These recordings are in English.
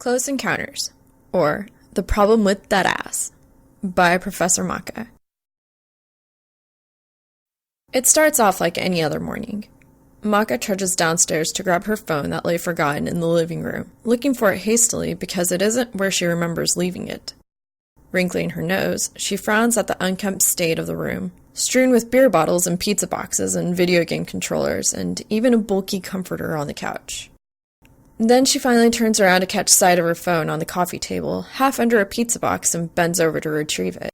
Close Encounters, or The Problem with That Ass, by Professor Maka. It starts off like any other morning. Maka trudges downstairs to grab her phone that lay forgotten in the living room, looking for it hastily because it isn't where she remembers leaving it. Wrinkling her nose, she frowns at the unkempt state of the room, strewn with beer bottles and pizza boxes and video game controllers, and even a bulky comforter on the couch. Then she finally turns around to catch sight of her phone on the coffee table, half under a pizza box, and bends over to retrieve it.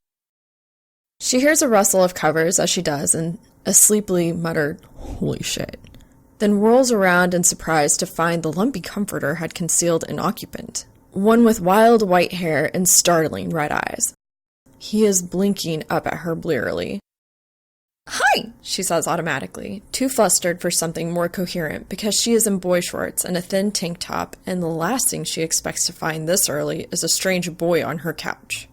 She hears a rustle of covers as she does, and a sleepily muttered, "Holy shit," then whirls around in surprise to find the lumpy comforter had concealed an occupant, one with wild white hair and startling red eyes. He is blinking up at her blearily. "Hi," she says automatically, too flustered for something more coherent because she is in boy shorts and a thin tank top, and the last thing she expects to find this early is a strange boy on her couch.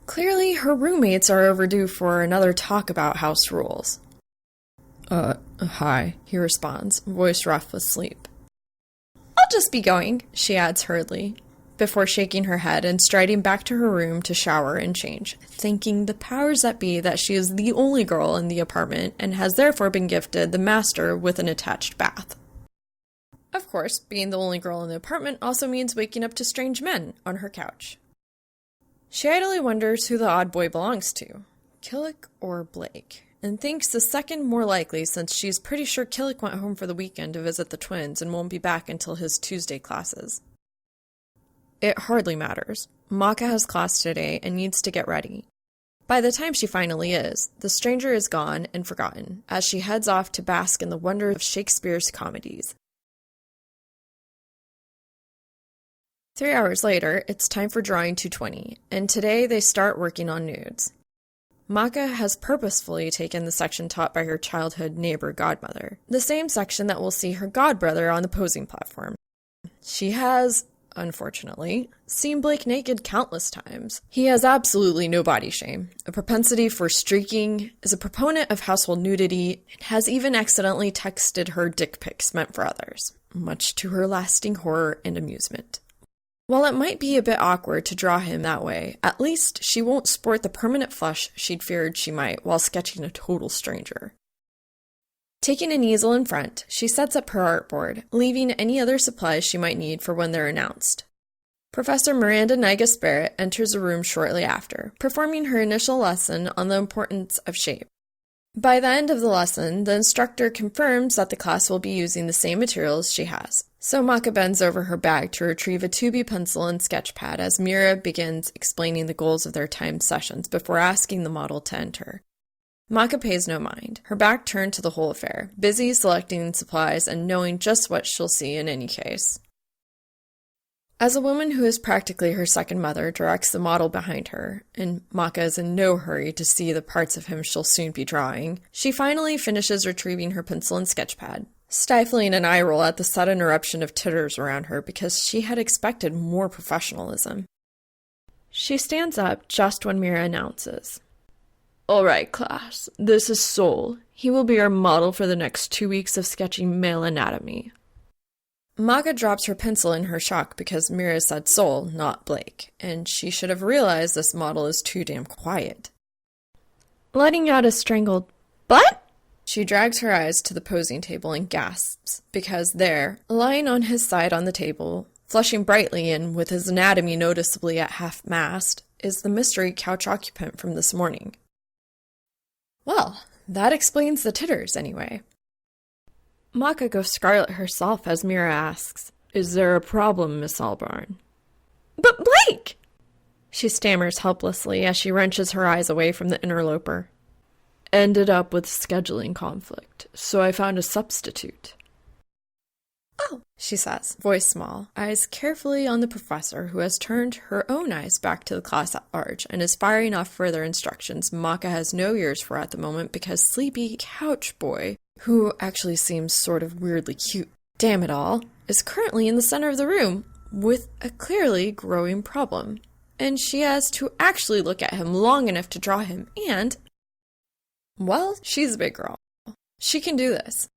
Clearly, her roommates are overdue for another talk about house rules. Hi," he responds, voice rough with sleep. "I'll just be going," she adds hurriedly, before shaking her head and striding back to her room to shower and change, thanking the powers that be that she is the only girl in the apartment and has therefore been gifted the master with an attached bath. Of course, being the only girl in the apartment also means waking up to strange men on her couch. She idly wonders who the odd boy belongs to, Killick or Blake, and thinks the second more likely since she's pretty sure Killick went home for the weekend to visit the twins and won't be back until his Tuesday classes. It hardly matters. Maka has class today and needs to get ready. By the time she finally is, the stranger is gone and forgotten, as she heads off to bask in the wonder of Shakespeare's comedies. 3 hours later, it's time for drawing 220, and today they start working on nudes. Maka has purposefully taken the section taught by her childhood neighbor godmother, the same section that will see her godbrother on the posing platform. She has, unfortunately, seen Blake naked countless times. He has absolutely no body shame, a propensity for streaking, is a proponent of household nudity, and has even accidentally texted her dick pics meant for others, much to her lasting horror and amusement. While it might be a bit awkward to draw him that way, at least she won't sport the permanent flush she'd feared she might while sketching a total stranger. Taking an easel in front, she sets up her artboard, leaving any other supplies she might need for when they're announced. Professor Miranda Nygus Barrett enters the room shortly after, performing her initial lesson on the importance of shape. By the end of the lesson, the instructor confirms that the class will be using the same materials she has. So Maka bends over her bag to retrieve a 2B pencil and sketch pad as Mira begins explaining the goals of their timed sessions before asking the model to enter. Maka pays no mind, her back turned to the whole affair, busy selecting supplies and knowing just what she'll see in any case. As a woman who is practically her second mother directs the model behind her, and Maka is in no hurry to see the parts of him she'll soon be drawing, she finally finishes retrieving her pencil and sketch pad, stifling an eye roll at the sudden eruption of titters around her because she had expected more professionalism. She stands up just when Mira announces, "All right, class, this is Sol. He will be our model for the next 2 weeks of sketching male anatomy." Maka drops her pencil in her shock because Mira said Sol, not Blake, and she should have realized this model is too damn quiet. Letting out a strangled, "What?" She drags her eyes to the posing table and gasps, because there, lying on his side on the table, flushing brightly and with his anatomy noticeably at half-mast, is the mystery couch occupant from this morning. Well, that explains the titters, anyway. Maka goes scarlet herself as Mira asks, "Is there a problem, Miss Albarn?" "But Blake!" She stammers helplessly as she wrenches her eyes away from the interloper. "Ended up with scheduling conflict, so I found a substitute." "Oh," she says, voice small, eyes carefully on the professor who has turned her own eyes back to the class at large and is firing off further instructions Maka has no ears for at the moment because sleepy couch boy, who actually seems sort of weirdly cute, damn it all, is currently in the center of the room with a clearly growing problem. And she has to actually look at him long enough to draw him and, well, she's a big girl. She can do this.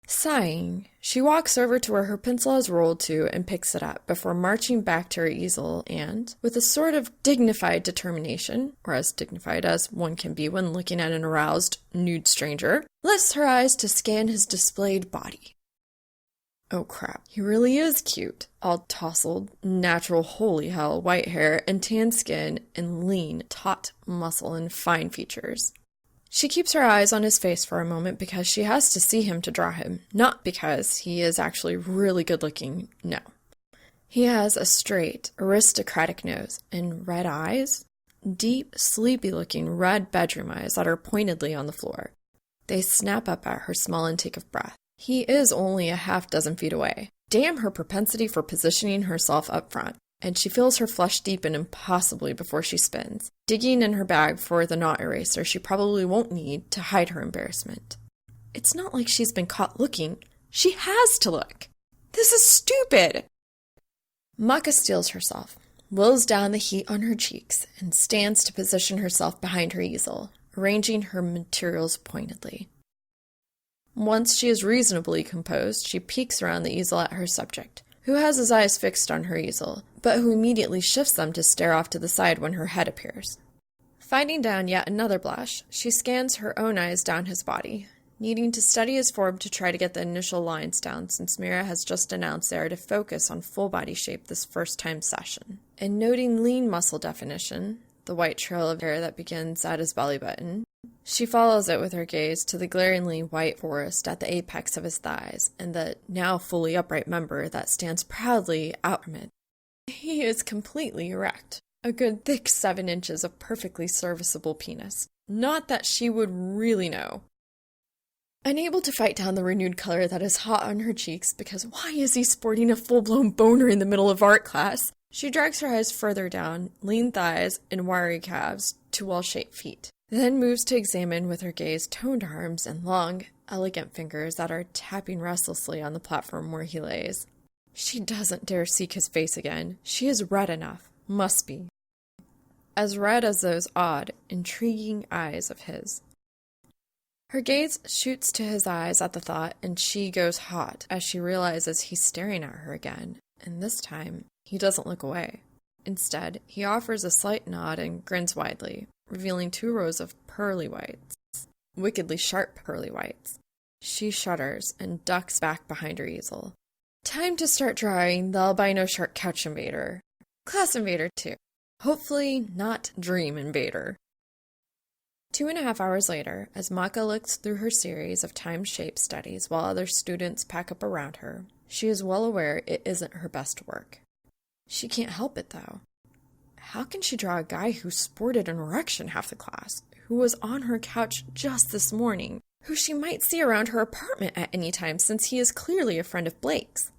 Sighing, she walks over to where her pencil has rolled to and picks it up before marching back to her easel and, with a sort of dignified determination, or as dignified as one can be when looking at an aroused, nude stranger, lifts her eyes to scan his displayed body. Oh crap, he really is cute. All tousled, natural holy hell white hair and tan skin and lean, taut muscle and fine features. She keeps her eyes on his face for a moment because she has to see him to draw him, not because he is actually really good looking, no. He has a straight, aristocratic nose and red eyes, deep, sleepy-looking red bedroom eyes that are pointedly on the floor. They snap up at her small intake of breath. He is only a half-dozen feet away. Damn her propensity for positioning herself up front. And she feels her flush deepen impossibly before she spins, digging in her bag for the knot eraser she probably won't need to hide her embarrassment. It's not like she's been caught looking. She has to look. This is stupid! Maka steels herself, wills down the heat on her cheeks, and stands to position herself behind her easel, arranging her materials pointedly. Once she is reasonably composed, she peeks around the easel at her subject, who has his eyes fixed on her easel, but who immediately shifts them to stare off to the side when her head appears. Fighting down yet another blush, she scans her own eyes down his body, needing to study his form to try to get the initial lines down since Mira has just announced they are to focus on full body shape this first-time session. And noting lean muscle definition, the white trail of hair that begins at his belly button, she follows it with her gaze to the glaringly white forest at the apex of his thighs and the now fully upright member that stands proudly out from it. He is completely erect, a good thick 7 inches of perfectly serviceable penis. Not that she would really know. Unable to fight down the renewed color that is hot on her cheeks because why is he sporting a full-blown boner in the middle of art class, she drags her eyes further down, lean thighs and wiry calves to well-shaped feet. Then moves to examine with her gaze toned arms and long, elegant fingers that are tapping restlessly on the platform where he lays. She doesn't dare seek his face again. She is red enough. Must be. As red as those odd, intriguing eyes of his. Her gaze shoots to his eyes at the thought, and she goes hot as she realizes he's staring at her again, and this time, he doesn't look away. Instead, he offers a slight nod and grins widely, revealing 2 rows of pearly whites. Wickedly sharp pearly whites. She shudders and ducks back behind her easel. Time to start drawing the albino shark couch invader. Class invader, too. Hopefully not dream invader. 2.5 hours later, as Maka looks through her series of time-shaped studies while other students pack up around her, she is well aware it isn't her best work. She can't help it, though. How can she draw a guy who sported an erection half the class, who was on her couch just this morning, who she might see around her apartment at any time since he is clearly a friend of Blake's?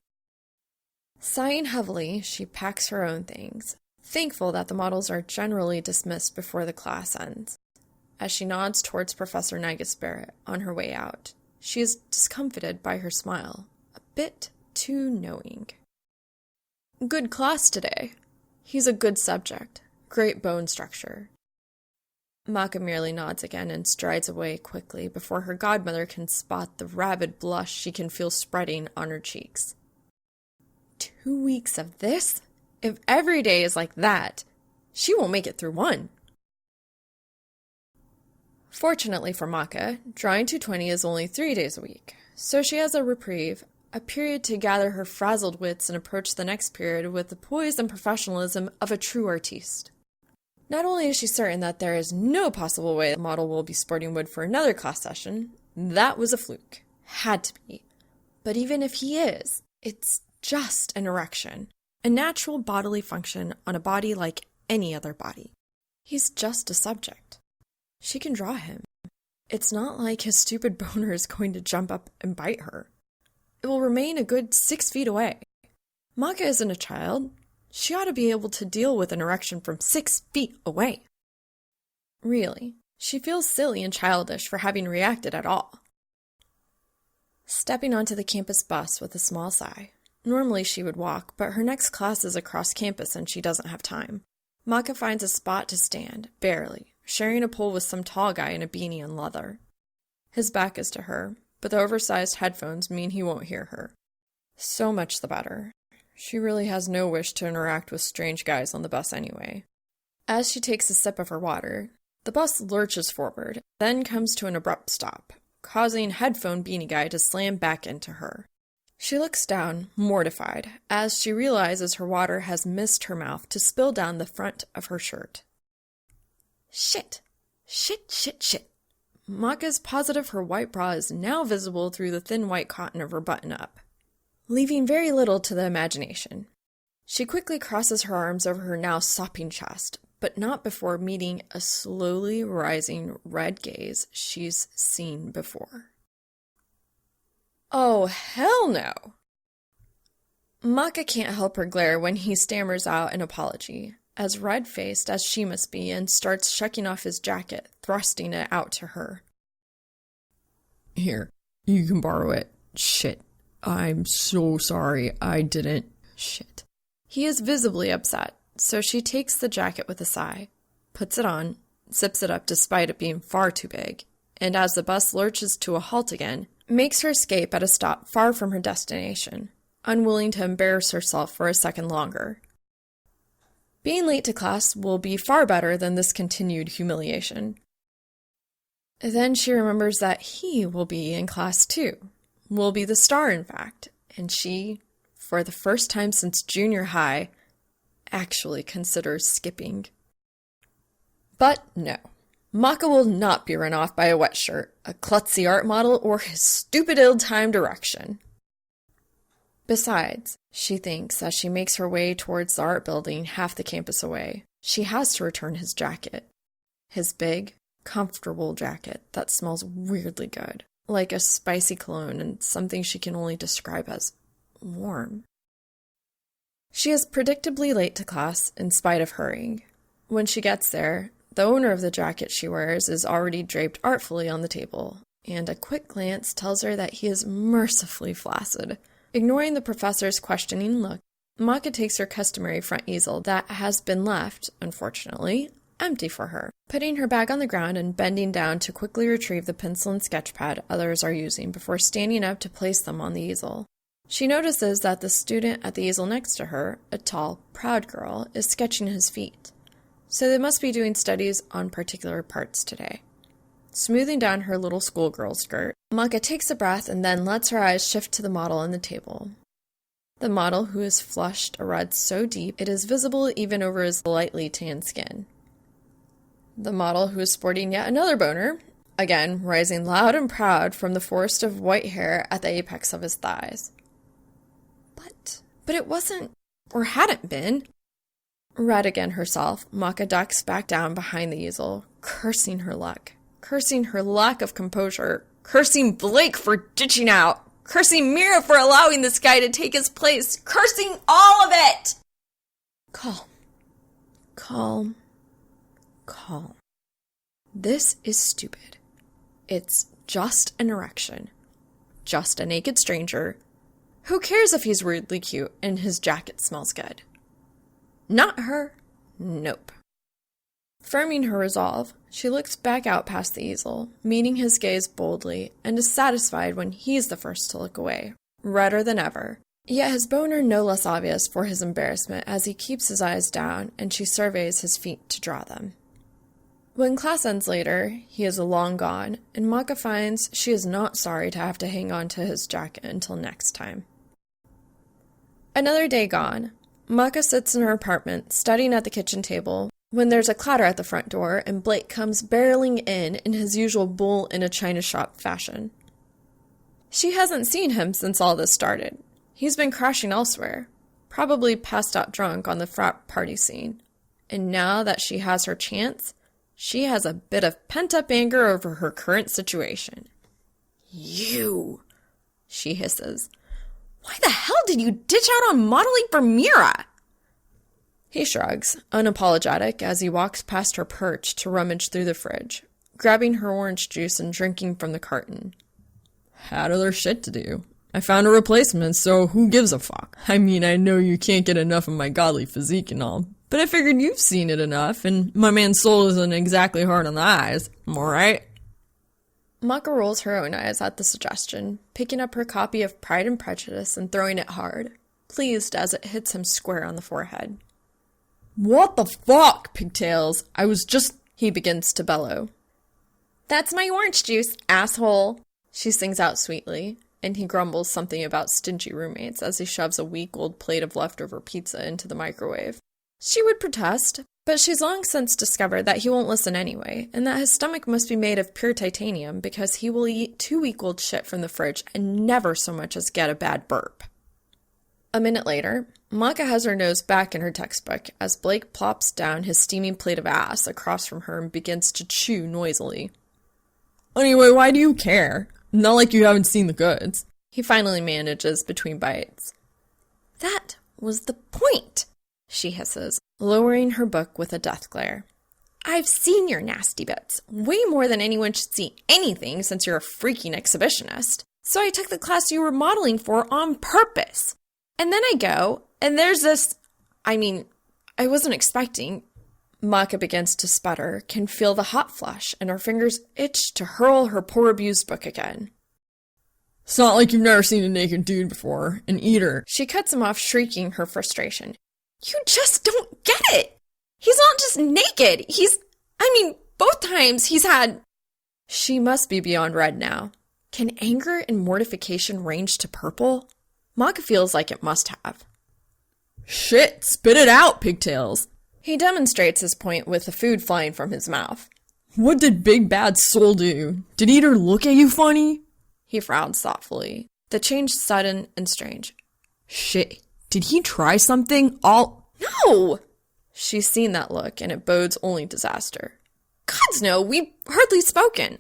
Sighing heavily, she packs her own things, thankful that the models are generally dismissed before the class ends. As she nods towards Professor Barrett on her way out, she is discomfited by her smile, a bit too knowing. Good class today. He's a good subject. Great bone structure. Maka merely nods again and strides away quickly before her godmother can spot the rabid blush she can feel spreading on her cheeks. 2 weeks of this? If every day is like that, she won't make it through 1. Fortunately for Maka, drawing 220 is only 3 days a week, so she has a reprieve, a period to gather her frazzled wits and approach the next period with the poise and professionalism of a true artiste. Not only is she certain that there is no possible way the model will be sporting wood for another class session, that was a fluke. Had to be. But even if he is, it's just an erection, a natural bodily function on a body like any other body. He's just a subject. She can draw him. It's not like his stupid boner is going to jump up and bite her. It will remain a good 6 feet away. Maka isn't a child. She ought to be able to deal with an erection from 6 feet away. Really, she feels silly and childish for having reacted at all. Stepping onto the campus bus with a small sigh. Normally she would walk, but her next class is across campus and she doesn't have time. Maka finds a spot to stand, barely, sharing a pole with some tall guy in a beanie and leather. His back is to her, but the oversized headphones mean he won't hear her. So much the better. She really has no wish to interact with strange guys on the bus anyway. As she takes a sip of her water, the bus lurches forward, then comes to an abrupt stop, causing headphone beanie guy to slam back into her. She looks down, mortified, as she realizes her water has missed her mouth to spill down the front of her shirt. Shit. Shit. Maka's positive her white bra is now visible through the thin white cotton of her button-up, leaving very little to the imagination. She quickly crosses her arms over her now sopping chest, but not before meeting a slowly rising red gaze she's seen before. Oh, hell no! Maka can't help her glare when he stammers out an apology, as red-faced as she must be, and starts shucking off his jacket, thrusting it out to her. Here, you can borrow it. Shit. I'm so sorry. I didn't. Shit. He is visibly upset, so she takes the jacket with a sigh, puts it on, zips it up despite it being far too big, and as the bus lurches to a halt again, makes her escape at a stop far from her destination, unwilling to embarrass herself for a second longer. Being late to class will be far better than this continued humiliation. Then she remembers that he will be in class too, will be the star in fact, and she, for the first time since junior high, actually considers skipping. But no. Maka will not be run off by a wet shirt, a klutzy art model, or his stupid ill-timed erection. Besides, she thinks as she makes her way towards the art building half the campus away, she has to return his jacket. His big, comfortable jacket that smells weirdly good, like a spicy cologne and something she can only describe as warm. She is predictably late to class in spite of hurrying. When she gets there, the owner of the jacket she wears is already draped artfully on the table, and a quick glance tells her that he is mercifully flaccid. Ignoring the professor's questioning look, Maka takes her customary front easel that has been left, unfortunately, empty for her, putting her bag on the ground and bending down to quickly retrieve the pencil and sketch pad others are using before standing up to place them on the easel. She notices that the student at the easel next to her, a tall, proud girl, is sketching his feet. So they must be doing studies on particular parts today. Smoothing down her little schoolgirl skirt, Maka takes a breath and then lets her eyes shift to the model on the table. The model who is flushed a red so deep it is visible even over his lightly tanned skin. The model who is sporting yet another boner, again rising loud and proud from the forest of white hair at the apex of his thighs. But it wasn't, or hadn't been. Red again herself, Maka ducks back down behind the easel, cursing her luck, cursing her lack of composure, cursing Blake for ditching out, cursing Mira for allowing this guy to take his place, cursing all of it! Calm. This is stupid. It's just an erection. Just a naked stranger. Who cares if he's weirdly cute and his jacket smells good? Not her. Nope. Firming her resolve, she looks back out past the easel, meeting his gaze boldly, and is satisfied when he's the first to look away, redder than ever. Yet his boner no less obvious for his embarrassment as he keeps his eyes down and she surveys his feet to draw them. When class ends later, he is long gone, and Maka finds she is not sorry to have to hang on to his jacket until next time. Another day gone. Maka sits in her apartment, studying at the kitchen table, when there's a clatter at the front door and Blake comes barreling in his usual bull in a china shop fashion. She hasn't seen him since all this started. He's been crashing elsewhere, probably passed out drunk on the frat party scene. And now that she has her chance, she has a bit of pent-up anger over her current situation. You, she hisses. Why the hell did you ditch out on modeling for Mira? He shrugs, unapologetic, as he walks past her perch to rummage through the fridge, grabbing her orange juice and drinking from the carton. Had other shit to do. I found a replacement, so who gives a fuck? I mean, I know you can't get enough of my godly physique and all, but I figured you've seen it enough, and my man's soul isn't exactly hard on the eyes, am I right? Maka rolls her own eyes at the suggestion, picking up her copy of Pride and Prejudice and throwing it hard, pleased as it hits him square on the forehead. What the fuck, Pigtails? I was just... He begins to bellow. That's my orange juice, asshole, she sings out sweetly, and he grumbles something about stingy roommates as he shoves a week old plate of leftover pizza into the microwave. She would protest, but she's long since discovered that he won't listen anyway, and that his stomach must be made of pure titanium because he will eat 2 week-old shit from the fridge and never so much as get a bad burp. A minute later, Maka has her nose back in her textbook as Blake plops down his steaming plate of ass across from her and begins to chew noisily. Anyway, why do you care? Not like you haven't seen the goods. He finally manages between bites. That was the point, she hisses, lowering her book with a death glare. I've seen your nasty bits, way more than anyone should see anything since you're a freaking exhibitionist. So I took the class you were modeling for on purpose. And then I go, and there's this... I wasn't expecting... Maka begins to sputter, can feel the hot flush, and her fingers itch to hurl her poor abused book again. It's not like you've never seen a naked dude before. An eater. She cuts him off, shrieking her frustration. You just don't get it! He's not just naked, both times he's had... She must be beyond red now. Can anger and mortification range to purple? Maka feels like it must have. Shit, spit it out, Pigtails. He demonstrates his point with the food flying from his mouth. What did Big Bad Soul do? Did Eater look at you funny? He frowns thoughtfully, the change sudden and strange. Shit, did he try something? No! She's seen that look, and it bodes only disaster. Gods no, we've hardly spoken.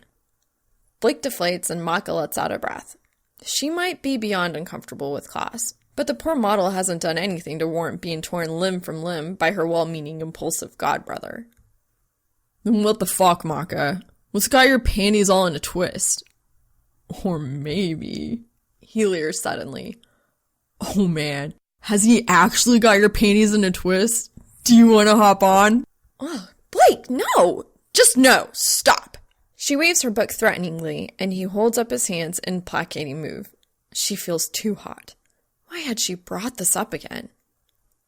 Blake deflates and Maka lets out a breath. She might be beyond uncomfortable with class, but the poor model hasn't done anything to warrant being torn limb from limb by her well-meaning, impulsive godbrother. Then what the fuck, Maka? What's got your panties all in a twist? Or maybe... He leers suddenly. Oh man, has he actually got your panties in a twist? Do you want to hop on? Oh, Blake, no! Just no! Stop! She waves her book threateningly, and he holds up his hands in placating move. She feels too hot. Why had she brought this up again?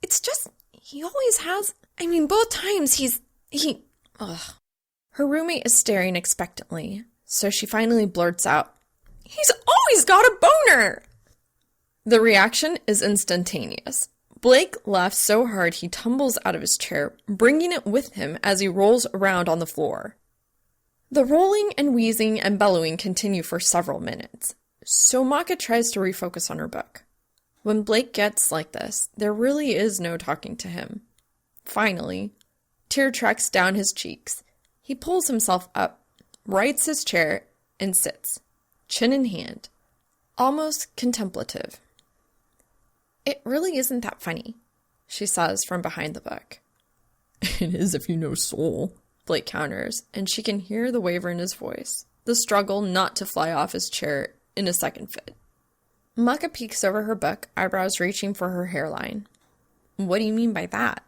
It's just, he always has... both times Ugh. Her roommate is staring expectantly, so she finally blurts out, He's always got a boner! The reaction is instantaneous. Blake laughs so hard he tumbles out of his chair, bringing it with him as he rolls around on the floor. The rolling and wheezing and bellowing continue for several minutes, so Maka tries to refocus on her book. When Blake gets like this, there really is no talking to him. Finally, tear tracks down his cheeks. He pulls himself up, rights his chair, and sits, chin in hand, almost contemplative. It really isn't that funny, she says from behind the book. It is if you know Soul, Blake counters, and she can hear the waver in his voice, the struggle not to fly off his chair in a second fit. Maka peeks over her book, eyebrows reaching for her hairline. What do you mean by that?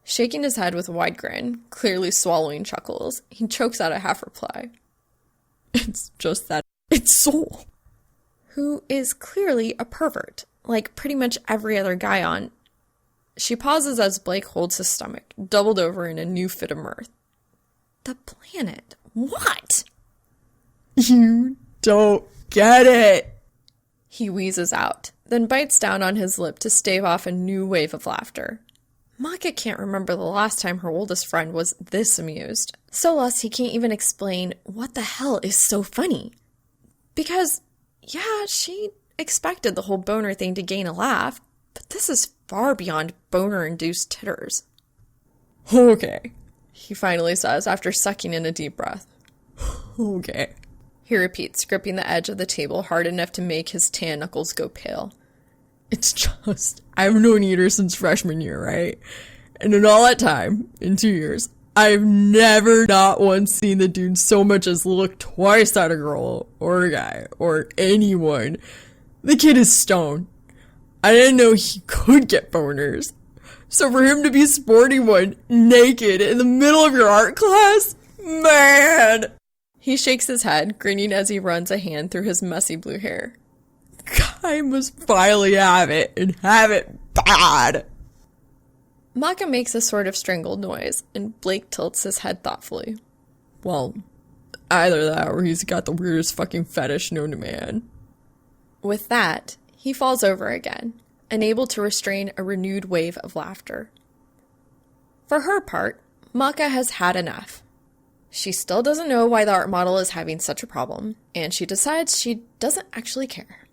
Shaking his head with a wide grin, clearly swallowing chuckles, he chokes out a half reply. It's just that it's Soul. Who is clearly a pervert, like pretty much every other guy on... She pauses as Blake holds his stomach, doubled over in a new fit of mirth. The planet. What? You don't get it. He wheezes out, then bites down on his lip to stave off a new wave of laughter. Maka can't remember the last time her oldest friend was this amused. So lost he can't even explain what the hell is so funny. Because, yeah, she expected the whole boner thing to gain a laugh, but this is far beyond boner-induced titters. Okay, he finally says after sucking in a deep breath. Okay. He repeats, gripping the edge of the table hard enough to make his tan knuckles go pale. It's just, I've known Eater since freshman year, right? And in all that time, in 2 years, I've never not once seen the dude so much as look twice at a girl, or a guy, or anyone. The kid is stoned. I didn't know he could get boners. So for him to be sporting one naked in the middle of your art class, man! He shakes his head, grinning as he runs a hand through his messy blue hair. I must finally have it, and have it bad. Maka makes a sort of strangled noise, and Blake tilts his head thoughtfully. Well, either that or he's got the weirdest fucking fetish known to man. With that, he falls over again, unable to restrain a renewed wave of laughter. For her part, Maka has had enough. She still doesn't know why the art model is having such a problem, and she decides she doesn't actually care.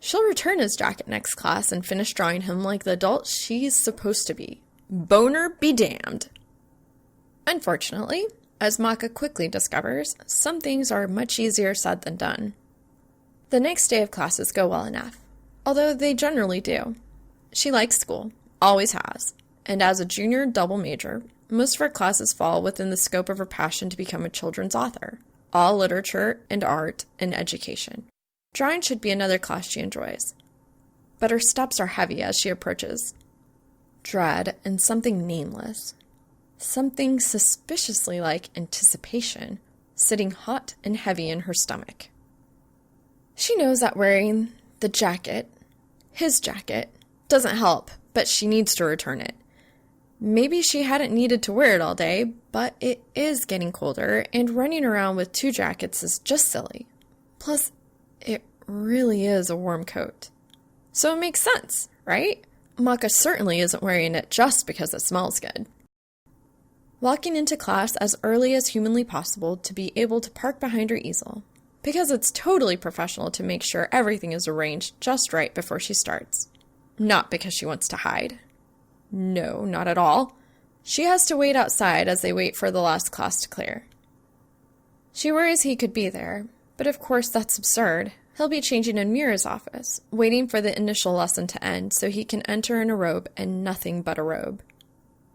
She'll return his jacket next class and finish drawing him like the adult she's supposed to be. Boner be damned. Unfortunately, as Maka quickly discovers, some things are much easier said than done. The next day of classes go well enough, although they generally do. She likes school, always has, and as a junior double major, most of her classes fall within the scope of her passion to become a children's author, all literature and art and education. Drawing should be another class she enjoys, but her steps are heavy as she approaches. Dread and something nameless, something suspiciously like anticipation, sitting hot and heavy in her stomach. She knows that wearing the jacket, his jacket, doesn't help, but she needs to return it. Maybe she hadn't needed to wear it all day, but it is getting colder, and running around with two jackets is just silly. Plus, it really is a warm coat. So it makes sense, right? Maka certainly isn't wearing it just because it smells good. Walking into class as early as humanly possible to be able to park behind her easel, because it's totally professional to make sure everything is arranged just right before she starts. Not because she wants to hide. No, not at all. She has to wait outside as they wait for the last class to clear. She worries he could be there, but of course that's absurd. He'll be changing in Mira's office, waiting for the initial lesson to end so he can enter in a robe and nothing but a robe.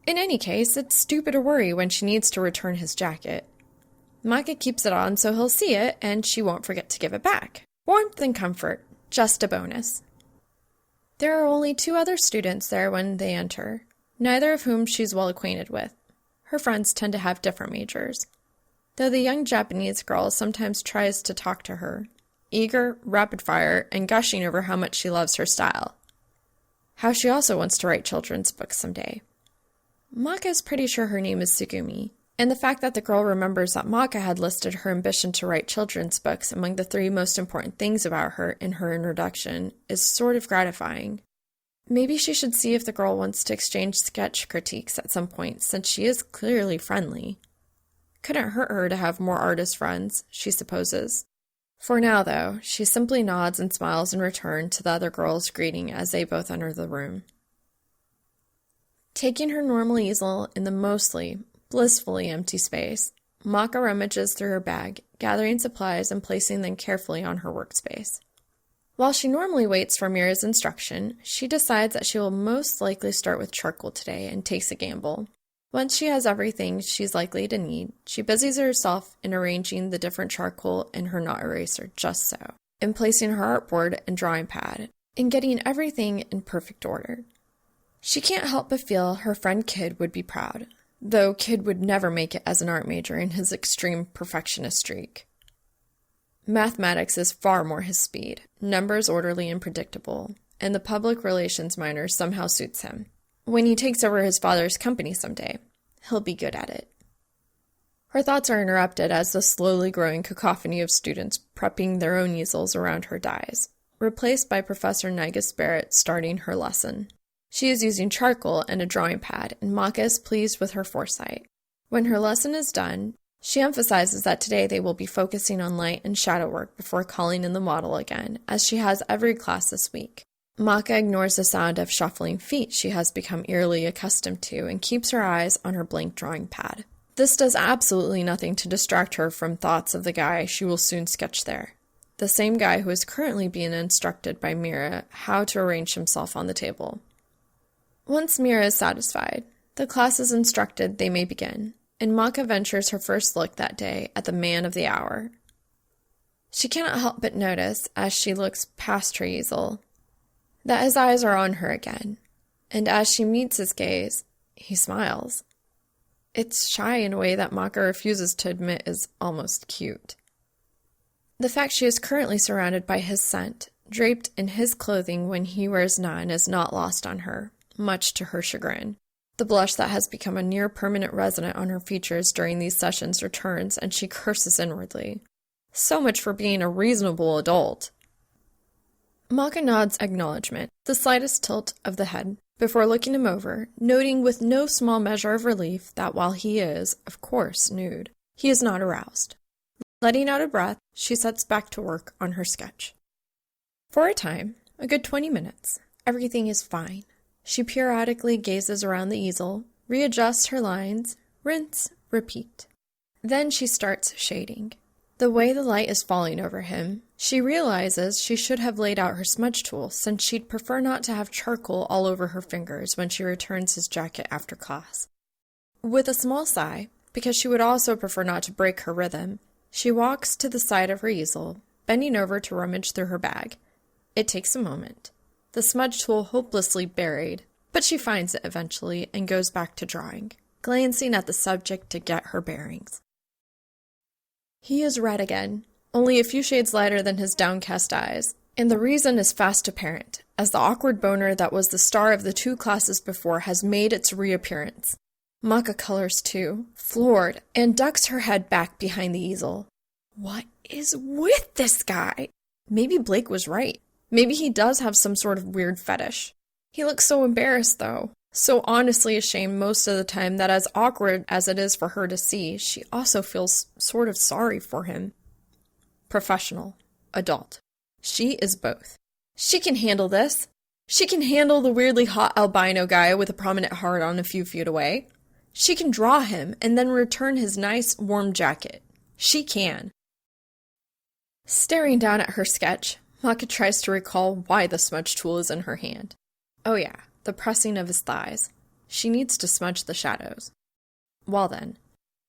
In any case, it's stupid to worry when she needs to return his jacket. Maka keeps it on so he'll see it and she won't forget to give it back. Warmth and comfort, just a bonus. There are only two other students there when they enter, neither of whom she's well acquainted with. Her friends tend to have different majors, though the young Japanese girl sometimes tries to talk to her, eager, rapid-fire, and gushing over how much she loves her style. How she also wants to write children's books someday. Maka is pretty sure her name is Sugumi, and the fact that the girl remembers that Maka had listed her ambition to write children's books among the 3 most important things about her in her introduction is sort of gratifying. Maybe she should see if the girl wants to exchange sketch critiques at some point, since she is clearly friendly. Couldn't hurt her to have more artist friends, she supposes. For now, though, she simply nods and smiles in return to the other girl's greeting as they both enter the room. Taking her normal easel in the mostly, blissfully empty space, Maka rummages through her bag, gathering supplies and placing them carefully on her workspace. While she normally waits for Mira's instruction, she decides that she will most likely start with charcoal today and takes a gamble. Once she has everything she's likely to need, she busies herself in arranging the different charcoal in her knot eraser just so, in placing her artboard and drawing pad, and getting everything in perfect order. She can't help but feel her friend Kid would be proud, though Kid would never make it as an art major in his extreme perfectionist streak. Mathematics is far more his speed, numbers orderly and predictable, and the public relations minor somehow suits him. When he takes over his father's company someday, he'll be good at it. Her thoughts are interrupted as the slowly growing cacophony of students prepping their own easels around her dies, replaced by Professor Negus Barrett starting her lesson. She is using charcoal and a drawing pad, and Maka is pleased with her foresight. When her lesson is done, she emphasizes that today they will be focusing on light and shadow work before calling in the model again, as she has every class this week. Maka ignores the sound of shuffling feet she has become eerily accustomed to and keeps her eyes on her blank drawing pad. This does absolutely nothing to distract her from thoughts of the guy she will soon sketch there. The same guy who is currently being instructed by Mira how to arrange himself on the table. Once Mira is satisfied, the class is instructed they may begin, and Maka ventures her first look that day at the man of the hour. She cannot help but notice, as she looks past her easel, that his eyes are on her again, and as she meets his gaze, he smiles. It's shy in a way that Maka refuses to admit is almost cute. The fact she is currently surrounded by his scent, draped in his clothing when he wears none, is not lost on her, much to her chagrin. The blush that has become a near-permanent resident on her features during these sessions returns, and she curses inwardly. So much for being a reasonable adult. Maka nods acknowledgement, the slightest tilt of the head, before looking him over, noting with no small measure of relief that while he is, of course, nude, he is not aroused. Letting out a breath, she sets back to work on her sketch. For a time, a good 20 minutes, everything is fine. She periodically gazes around the easel, readjusts her lines, rinse, repeat. Then she starts shading. The way the light is falling over him, she realizes she should have laid out her smudge tool, since she'd prefer not to have charcoal all over her fingers when she returns his jacket after class. With a small sigh, because she would also prefer not to break her rhythm, she walks to the side of her easel, bending over to rummage through her bag. It takes a moment, the smudge tool hopelessly buried, but she finds it eventually and goes back to drawing, glancing at the subject to get her bearings. He is red again, only a few shades lighter than his downcast eyes, and the reason is fast apparent, as the awkward boner that was the star of the 2 classes before has made its reappearance. Maka colors too, floored, and ducks her head back behind the easel. What is with this guy? Maybe Blake was right. Maybe he does have some sort of weird fetish. He looks so embarrassed, though. So honestly ashamed most of the time that as awkward as it is for her to see, she also feels sort of sorry for him. Professional. Adult. She is both. She can handle this. She can handle the weirdly hot albino guy with a prominent heart on a few feet away. She can draw him and then return his nice, warm jacket. She can. Staring down at her sketch, Maka tries to recall why the smudge tool is in her hand. Oh yeah, the pressing of his thighs. She needs to smudge the shadows. Well then,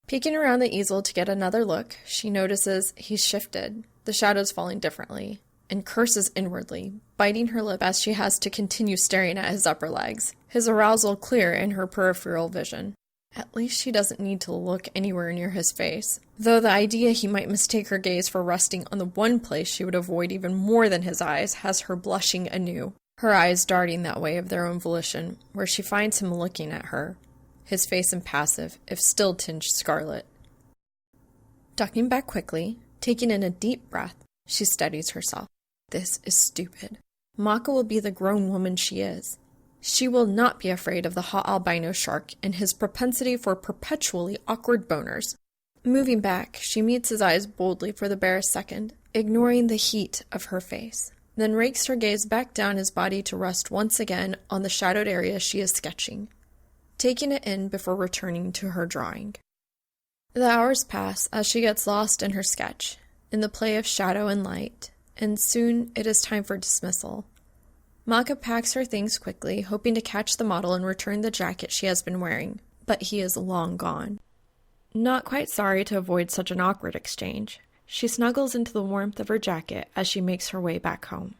peeking around the easel to get another look, she notices he's shifted, the shadows falling differently, and curses inwardly, biting her lip as she has to continue staring at his upper legs, his arousal clear in her peripheral vision. At least she doesn't need to look anywhere near his face, though the idea he might mistake her gaze for resting on the one place she would avoid even more than his eyes has her blushing anew, her eyes darting that way of their own volition, where she finds him looking at her, his face impassive, if still tinged scarlet. Ducking back quickly, taking in a deep breath, she steadies herself. This is stupid. Maka will be the grown woman she is. She will not be afraid of the hot albino shark and his propensity for perpetually awkward boners. Moving back, she meets his eyes boldly for the barest second, ignoring the heat of her face, then rakes her gaze back down his body to rest once again on the shadowed area she is sketching, taking it in before returning to her drawing. The hours pass as she gets lost in her sketch, in the play of shadow and light, and soon it is time for dismissal. Maka packs her things quickly, hoping to catch the model and return the jacket she has been wearing, but he is long gone. Not quite sorry to avoid such an awkward exchange, she snuggles into the warmth of her jacket as she makes her way back home.